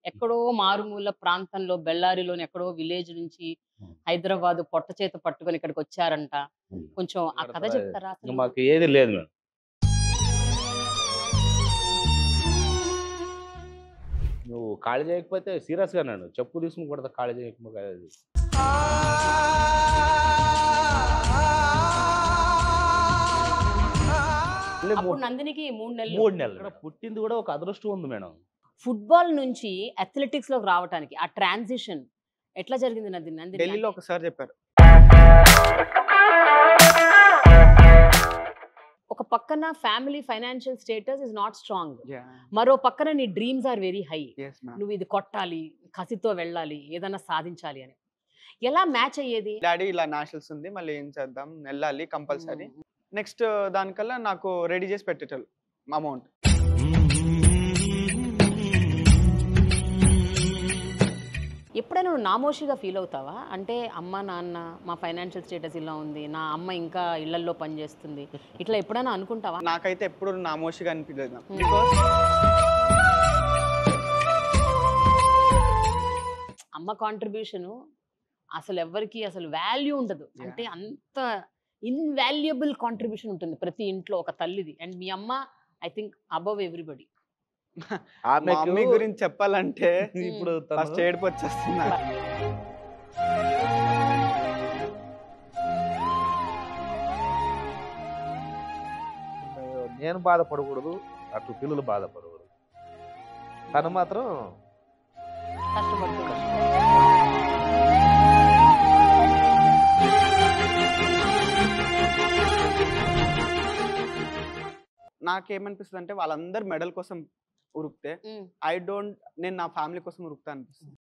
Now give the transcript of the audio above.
ఎక్కడో మారుమూల ప్రాంతంలో బెల్లారిలోని ఎక్కడో విలేజ్ నుంచి హ్మ్. హైదరాబాద్ పొట్ట చేత పట్టుకొని ఇక్కడికొచ్చారంట. హ్మ్. కొంచెం ఆ కథ అసల చెప్తారా ఇంక అసలు? మాకు ఏది లేదు మేడం. నువ్వు ఖాళీ చేయకపోతే సీరియస్‌గా అన్నాను. చెప్పు తీసుకొని కొడతా ఖాళీ చేయకపోతే అది. మళ్ళీ అప్పుడు నందినికి 3 నెలలు. 3 నెలలు. ఇక్కడ పుట్టింది కూడా ఒక అదృష్టం ఉంది మేడం. ఫుట్‌బాల్ నుంచి అథ్లెటిక్స్‌లోకి రావటానికి ఆ ట్రాన్సిషన్ ఎట్లా జరిగింది నందిని? ఢిల్లీలో అంటే ఒకసారి చెప్పారు. ఒక పక్కన family financial status is not strong. Yeah! మరో పక్కన నీ dreams are very high. Yes ma'am. నువ్వు ఇది కొట్టాలి, కసితో వెళ్ళాలి, ఏదన్నా సాధించాలి అని. ఎలా మ్యాచ్ అయ్యేది? డాడీ ఇలా నేషనల్స్ ఉంది. మళ్ళీ ఏం చేద్దాం? ఎళ్ళాలి కంపల్సరీ. నెక్స్ట్ దానికల్లా నాకు రెడీ చేసి పెట్టేటోళ్ళు అమౌంట్. ఎప్పుడైనా నువ్వు నామోషీగా ఫీల్ అవుతావా? అంటే అమ్మ, నాన్న మా ఫైనాన్షియల్ స్టేటస్ ఇలా ఉంది. నా అమ్మ ఇంకా ఇళ్లల్లో పని చేస్తుంది. ఇట్లా ఎప్పుడైనా అనుకుంటావా? నాకైతే ఎప్పుడు నామోషిగా అనిపియలేదు మ్యామ్. హ్మ్. బికాజ్ అమ్మ కాంట్రిబ్యూషను అసలెవ్వరికీ అసలు వాల్యూ ఉండదు. యాహ్! అంటే అంత ఇన్‌వాల్యుయబుల్ కాంట్రిబ్యూషన్ ఉంటుంది ప్రతి ఇంట్లో ఒక తల్లిది. అండ్ మీ అమ్మ ఐ థింక్ అబవ్ ఎవ్రీబడీ. మా ఆమెకు మమ్మీ గురించి చెప్పాలంటే ఇప్పుడు ఫస్ట్ తను ఏడుపు వచ్చేస్తుంది నాకు. నేను బాధపడకూడదు. అటు పిల్లలు బాధపడకూడదు. తను మాత్రం కష్టపడుతూ నాకేమనిపిస్తదంటే వాళ్ళందరూ మెడల్ కోసం ఉరుకుతే హ్మ్. నేను నా ఫ్యామిలీ కోసం ఉరుకుతా అనిపిస్తుంది.